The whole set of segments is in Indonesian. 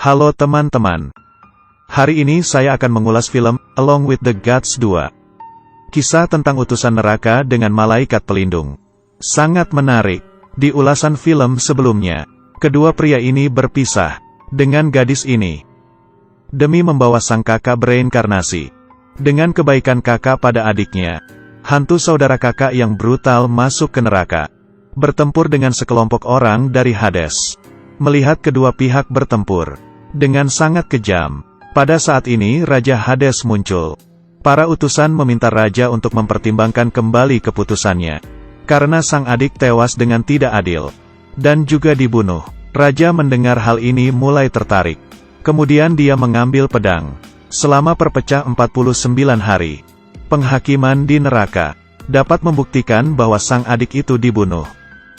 Halo teman-teman. Hari ini saya akan mengulas film Along with the Gods 2. Kisah tentang utusan neraka dengan malaikat pelindung. Sangat menarik. Di ulasan film sebelumnya, kedua pria ini berpisah dengan gadis ini demi membawa sang kakak bereinkarnasi. Dengan kebaikan kakak pada adiknya, hantu saudara kakak yang brutal masuk ke neraka, bertempur dengan sekelompok orang dari Hades. Melihat kedua pihak bertempur dengan sangat kejam, pada saat ini Raja Hades muncul. Para utusan meminta Raja untuk mempertimbangkan kembali keputusannya, karena sang adik tewas dengan tidak adil, dan juga dibunuh. Raja mendengar hal ini mulai tertarik. Kemudian dia mengambil pedang. Selama perpecah 49 hari, penghakiman di neraka dapat membuktikan bahwa sang adik itu dibunuh.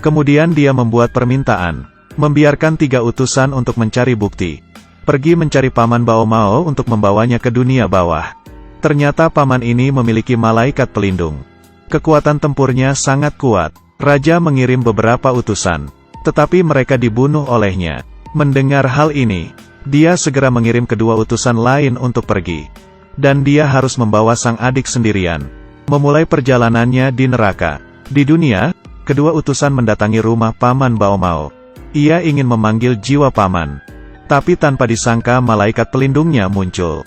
Kemudian dia membuat permintaan, membiarkan 3 utusan untuk mencari bukti. Pergi mencari Paman Baomao untuk membawanya ke dunia bawah. Ternyata paman ini memiliki malaikat pelindung. Kekuatan tempurnya sangat kuat. Raja mengirim beberapa utusan, tetapi mereka dibunuh olehnya. Mendengar hal ini, dia segera mengirim kedua utusan lain untuk pergi. Dan dia harus membawa sang adik sendirian, memulai perjalanannya di neraka. Di dunia, kedua utusan mendatangi rumah Paman Baomao. Ia ingin memanggil jiwa paman, tapi tanpa disangka malaikat pelindungnya muncul.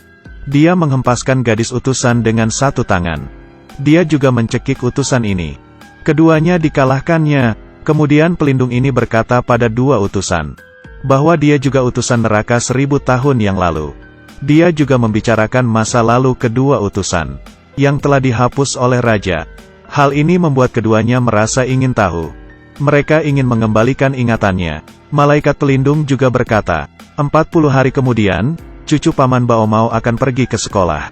Dia menghempaskan gadis utusan dengan satu tangan. Dia juga mencekik utusan ini. Keduanya dikalahkannya. Kemudian pelindung ini berkata pada dua utusan, bahwa dia juga utusan neraka 1000 tahun yang lalu. Dia juga membicarakan masa lalu kedua utusan, yang telah dihapus oleh Raja. Hal ini membuat keduanya merasa ingin tahu. Mereka ingin mengembalikan ingatannya. Malaikat pelindung juga berkata, 40 hari kemudian, cucu Paman Baomao akan pergi ke sekolah.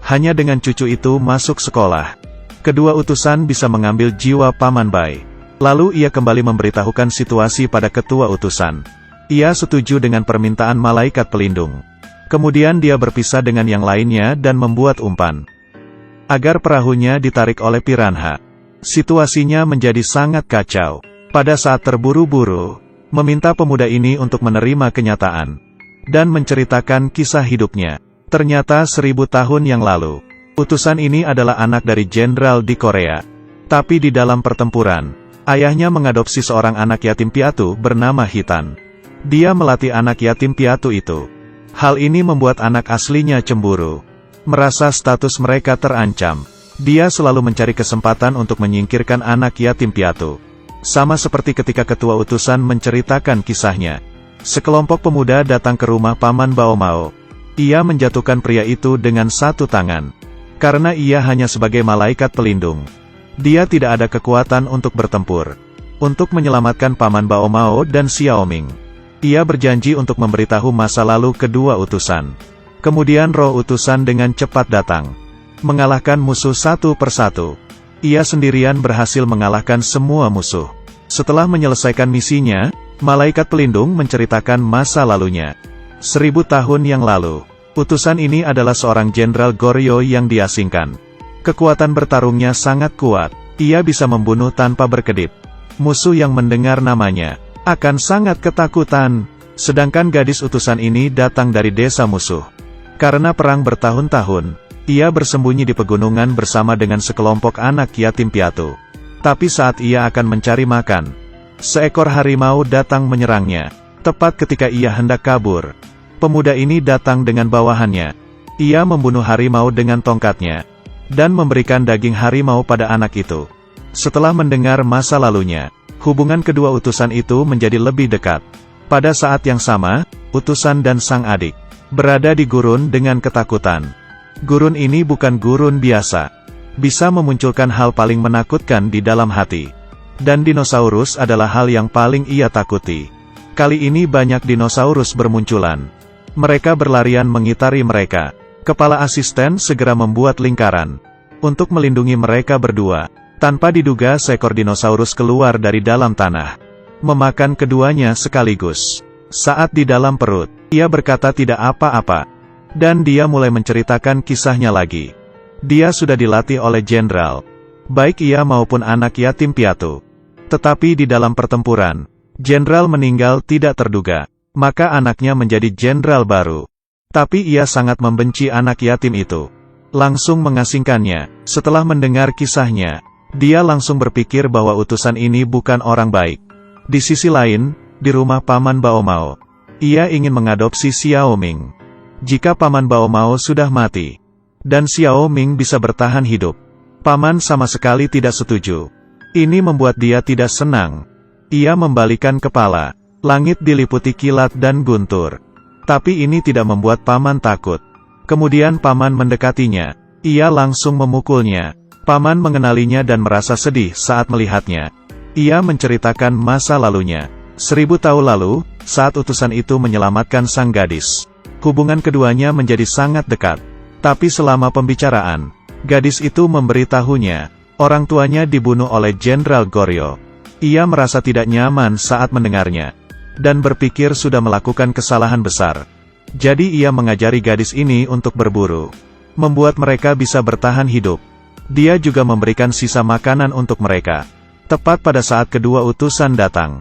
Hanya dengan cucu itu masuk sekolah, kedua utusan bisa mengambil jiwa Paman Bai. Lalu ia kembali memberitahukan situasi pada ketua utusan. Ia setuju dengan permintaan malaikat pelindung. Kemudian dia berpisah dengan yang lainnya dan membuat umpan, agar perahunya ditarik oleh piranha. Situasinya menjadi sangat kacau. Pada saat terburu-buru, meminta pemuda ini untuk menerima kenyataan dan menceritakan kisah hidupnya. Ternyata 1000 tahun yang lalu, utusan ini adalah anak dari jenderal di Korea. Tapi di dalam pertempuran, ayahnya mengadopsi seorang anak yatim piatu bernama Hitan. Dia melatih anak yatim piatu itu. Hal ini membuat anak aslinya cemburu, merasa status mereka terancam. Dia selalu mencari kesempatan untuk menyingkirkan anak yatim piatu. Sama seperti ketika ketua utusan menceritakan kisahnya. Sekelompok pemuda datang ke rumah Paman Baomao. Ia menjatuhkan pria itu dengan satu tangan, karena ia hanya sebagai malaikat pelindung. Dia tidak ada kekuatan untuk bertempur. Untuk menyelamatkan Paman Baomao dan Xiaoming, ia berjanji untuk memberitahu masa lalu kedua utusan. Kemudian roh utusan dengan cepat datang, mengalahkan musuh satu persatu. Ia sendirian berhasil mengalahkan semua musuh. Setelah menyelesaikan misinya, malaikat pelindung menceritakan masa lalunya. 1000 tahun yang lalu, utusan ini adalah seorang jenderal Goryeo yang diasingkan. Kekuatan bertarungnya sangat kuat. Ia bisa membunuh tanpa berkedip. Musuh yang mendengar namanya akan sangat ketakutan. Sedangkan gadis utusan ini datang dari desa musuh. Karena perang bertahun-tahun, ia bersembunyi di pegunungan bersama dengan sekelompok anak yatim piatu. Tapi saat ia akan mencari makan, seekor harimau datang menyerangnya. Tepat ketika ia hendak kabur, pemuda ini datang dengan bawahannya. Ia membunuh harimau dengan tongkatnya, dan memberikan daging harimau pada anak itu. Setelah mendengar masa lalunya, hubungan kedua utusan itu menjadi lebih dekat. Pada saat yang sama, utusan dan sang adik berada di gurun dengan ketakutan. Gurun ini bukan gurun biasa. Bisa memunculkan hal paling menakutkan di dalam hati. Dan dinosaurus adalah hal yang paling ia takuti. Kali ini banyak dinosaurus bermunculan. Mereka berlarian mengitari mereka. Kepala asisten segera membuat lingkaran untuk melindungi mereka berdua. Tanpa diduga seekor dinosaurus keluar dari dalam tanah, memakan keduanya sekaligus. Saat di dalam perut, ia berkata tidak apa-apa. Dan dia mulai menceritakan kisahnya lagi. Dia sudah dilatih oleh jenderal, baik ia maupun anak yatim piatu. Tetapi di dalam pertempuran, jenderal meninggal tidak terduga. maka anaknya menjadi jenderal baru. Tapi ia sangat membenci anak yatim itu. Langsung mengasingkannya. Setelah mendengar kisahnya, dia langsung berpikir bahwa utusan ini bukan orang baik. Di sisi lain, di rumah Paman Baomao, ia ingin mengadopsi Xiao Ming. Jika Paman Baomao sudah mati, dan Xiao Ming bisa bertahan hidup, Paman sama sekali tidak setuju. Ini membuat dia tidak senang. Ia membalikan kepala. Langit diliputi kilat dan guntur. Tapi ini tidak membuat Paman takut. Kemudian Paman mendekatinya. Ia langsung memukulnya. Paman mengenalinya dan merasa sedih saat melihatnya. Ia menceritakan masa lalunya. 1000 tahun lalu, saat utusan itu menyelamatkan sang gadis, hubungan keduanya menjadi sangat dekat. Tapi selama pembicaraan, gadis itu memberitahunya, orang tuanya dibunuh oleh Jenderal Goryeo. Ia merasa tidak nyaman saat mendengarnya, dan berpikir sudah melakukan kesalahan besar. Jadi ia mengajari gadis ini untuk berburu, membuat mereka bisa bertahan hidup. Dia juga memberikan sisa makanan untuk mereka. Tepat pada saat kedua utusan datang,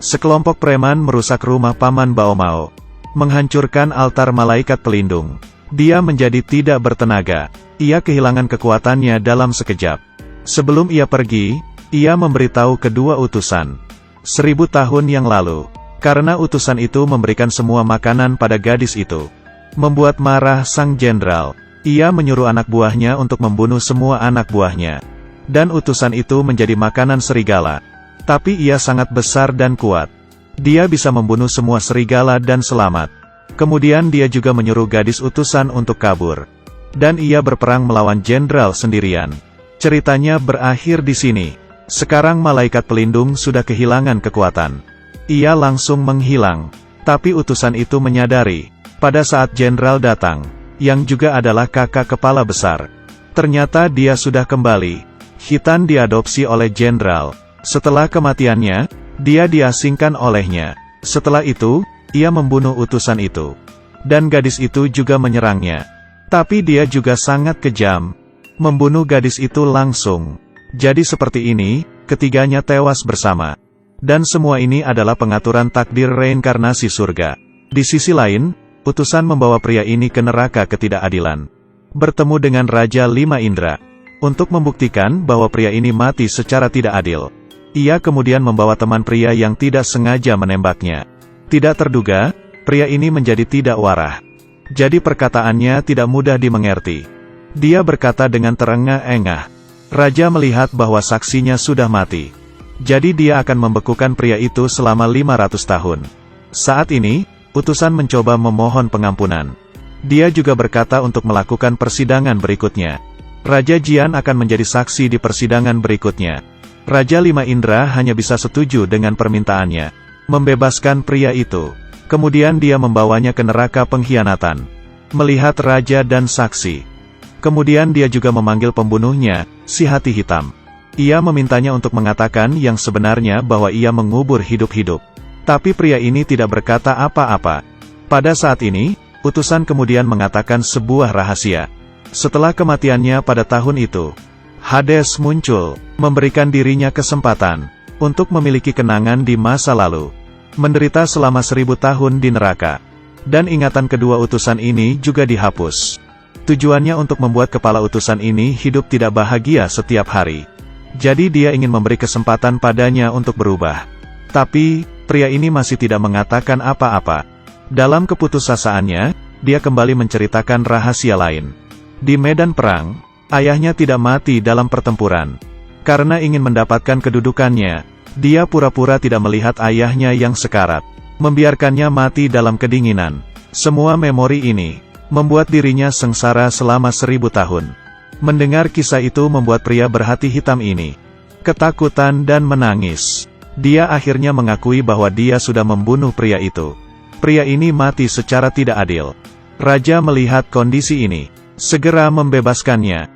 sekelompok preman merusak rumah Paman Baomao, menghancurkan altar malaikat pelindung. Dia menjadi tidak bertenaga. Ia kehilangan kekuatannya dalam sekejap. Sebelum ia pergi, ia memberitahu kedua utusan. 1000 tahun yang lalu, karena utusan itu memberikan semua makanan pada gadis itu, membuat marah sang jenderal. Ia menyuruh anak buahnya untuk membunuh semua anak buahnya. Dan utusan itu menjadi makanan serigala. Tapi ia sangat besar dan kuat. Dia bisa membunuh semua serigala dan selamat. Kemudian dia juga menyuruh gadis utusan untuk kabur. Dan ia berperang melawan jenderal sendirian. Ceritanya berakhir di sini. Sekarang malaikat pelindung sudah kehilangan kekuatan. Ia langsung menghilang. Tapi utusan itu menyadari, pada saat jenderal datang, yang juga adalah kakak kepala besar, ternyata dia sudah kembali. Khitan diadopsi oleh jenderal. Setelah kematiannya, dia diasingkan olehnya. Setelah itu, ia membunuh utusan itu. Dan gadis itu juga menyerangnya. Tapi dia juga sangat kejam. Membunuh gadis itu langsung. Jadi seperti ini, ketiganya tewas bersama. Dan semua ini adalah pengaturan takdir reinkarnasi surga. Di sisi lain, utusan membawa pria ini ke neraka ketidakadilan. Bertemu dengan Raja Lima Indra. Untuk membuktikan bahwa pria ini mati secara tidak adil. Ia kemudian membawa teman pria yang tidak sengaja menembaknya. Tidak terduga, pria ini menjadi tidak warah. Jadi perkataannya tidak mudah dimengerti. Dia berkata dengan terengah-engah. Raja melihat bahwa saksinya sudah mati. Jadi dia akan membekukan pria itu selama 500 tahun. Saat ini, utusan mencoba memohon pengampunan. Dia juga berkata untuk melakukan persidangan berikutnya. Raja Jian akan menjadi saksi di persidangan berikutnya. Raja Lima Indra hanya bisa setuju dengan permintaannya. Membebaskan pria itu. Kemudian dia membawanya ke neraka pengkhianatan. Melihat raja dan saksi. Kemudian dia juga memanggil pembunuhnya, si hati hitam. Ia memintanya untuk mengatakan yang sebenarnya bahwa ia mengubur hidup-hidup. Tapi pria ini tidak berkata apa-apa. Pada saat ini, utusan kemudian mengatakan sebuah rahasia. Setelah kematiannya pada tahun itu, Hades muncul, memberikan dirinya kesempatan untuk memiliki kenangan di masa lalu. Menderita selama 1000 tahun di neraka. Dan ingatan kedua utusan ini juga dihapus. Tujuannya untuk membuat kepala utusan ini hidup tidak bahagia setiap hari. Jadi dia ingin memberi kesempatan padanya untuk berubah. Tapi, pria ini masih tidak mengatakan apa-apa. Dalam keputusasaannya, dia kembali menceritakan rahasia lain. Di medan perang, ayahnya tidak mati dalam pertempuran. Karena ingin mendapatkan kedudukannya, dia pura-pura tidak melihat ayahnya yang sekarat. Membiarkannya mati dalam kedinginan. Semua memori ini membuat dirinya sengsara selama 1000 tahun. Mendengar kisah itu membuat pria berhati hitam ini ketakutan dan menangis. Dia akhirnya mengakui bahwa dia sudah membunuh pria itu. Pria ini mati secara tidak adil. Raja melihat kondisi ini, segera membebaskannya,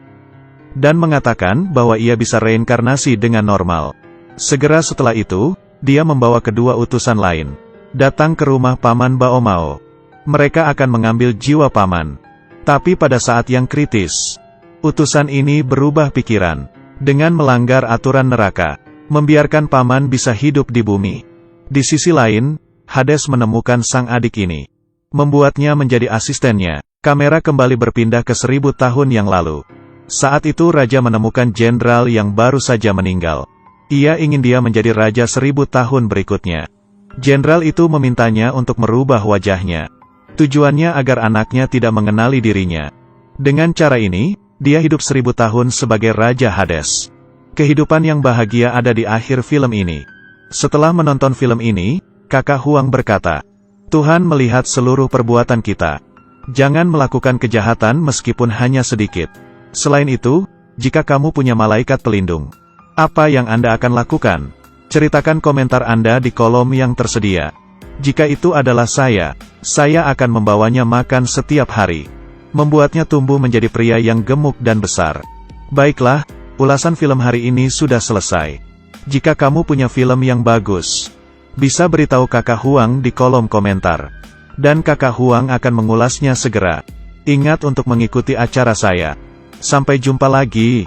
dan mengatakan bahwa ia bisa reinkarnasi dengan normal. Segera setelah itu, dia membawa kedua utusan lain, datang ke rumah Paman Baomao. Mereka akan mengambil jiwa Paman. Tapi pada saat yang kritis, utusan ini berubah pikiran, dengan melanggar aturan neraka, membiarkan Paman bisa hidup di bumi. Di sisi lain, Hades menemukan sang adik ini. Membuatnya menjadi asistennya. Kamera kembali berpindah ke 1000 tahun yang lalu. Saat itu raja menemukan jenderal yang baru saja meninggal. Ia ingin dia menjadi raja 1000 tahun berikutnya. Jenderal itu memintanya untuk merubah wajahnya. Tujuannya agar anaknya tidak mengenali dirinya. Dengan cara ini, dia hidup 1000 tahun sebagai Raja Hades. Kehidupan yang bahagia ada di akhir film ini. Setelah menonton film ini, Kakak Huang berkata, Tuhan melihat seluruh perbuatan kita. Jangan melakukan kejahatan meskipun hanya sedikit. Selain itu, jika kamu punya malaikat pelindung, apa yang Anda akan lakukan? Ceritakan komentar Anda di kolom yang tersedia. Jika itu adalah saya akan membawanya makan setiap hari. Membuatnya tumbuh menjadi pria yang gemuk dan besar. Baiklah, ulasan film hari ini sudah selesai. Jika kamu punya film yang bagus, bisa beritahu Kakak Huang di kolom komentar. Dan Kakak Huang akan mengulasnya segera. Ingat untuk mengikuti acara saya. Sampai jumpa lagi.